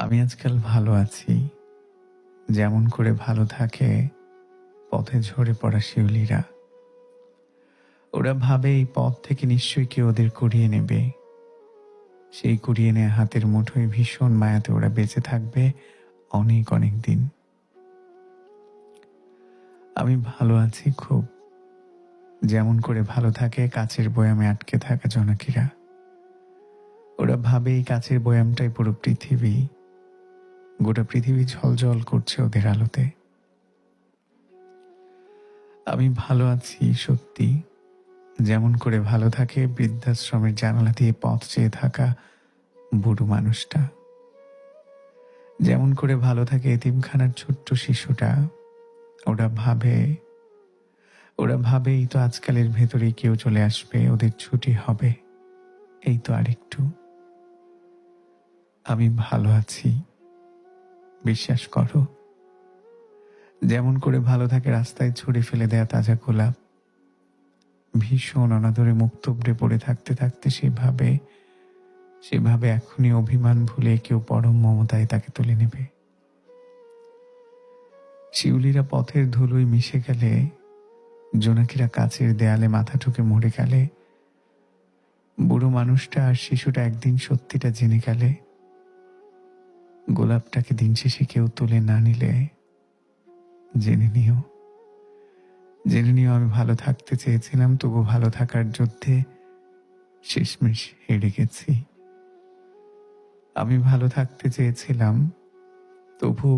আমি আজকাল ভালো আছি। যেমন করে ভালো থাকে পথে ঝরে পড়া শিউলিরা। ওরা ভাবে এই পথ থেকে নিশ্চয়ই কেউ ওদের কুড়িয়ে নেবে। সেই কুড়িয়ে নেয়া হাতের মুঠোয় ভীষণ মায়াতে ওরা বেঁচে থাকবে অনেক অনেক দিন। আমি ভালো আছি খুব। যেমন করে ভালো থাকে কাচের বয়ামে আটকে থাকা জোনাকিরা। ওরা ভাবে এই কাচের বয়ামটাই পুরো পৃথিবী। গোটা পৃথিবী ঝলঝল করছে ওদের আলোতে। আমি ভালো আছি সত্যি। যেমন করে ভালো থাকে বৃদ্ধাশ্রমের জানালা দিয়ে পথ চেয়ে থাকা বুড়ো মানুষটা। যেমন করে ভালো থাকে এতিমখানার ছোট্ট শিশুটা। ওরা ভাবে ওরা ভাবে এই তো আজকালের ভেতরেই কেউ চলে আসবে, ওদের ছুটি হবে। এই তো আরেকটু। আমি ভালো আছি, বিশ্বাস করো। যেমন করে ভালো থাকে রাস্তায় ছুঁড়ে ফেলে দেয়া তাজা গোলাপ। ভীষণ অনাদরে মুখ থুবড়ে পড়ে থাকতে থাকতে সেভাবে এখনই অভিমান ভুলে কেউ পরম মমতায় তাকে তুলে নেবে। শিউলিরা পথের ধুলোয় মিশে গেলে, জোনাকিরা কাচের দেয়ালে মাথা ঠুকে মরে গেলে, বুড়ো মানুষটা আর শিশুটা একদিন সত্যিটা জেনে গেলে, গোলাপটাকে দিন শেষে কেউ তুলে না নিলে, জেনে নিও জেনে নিও আমি ভালো থাকতে চেয়েছিলাম, তবু ভালো থাকার যুদ্ধে শেষমেশ হেরে গেছি। আমি ভালো থাকতে চেয়েছিলাম, তবু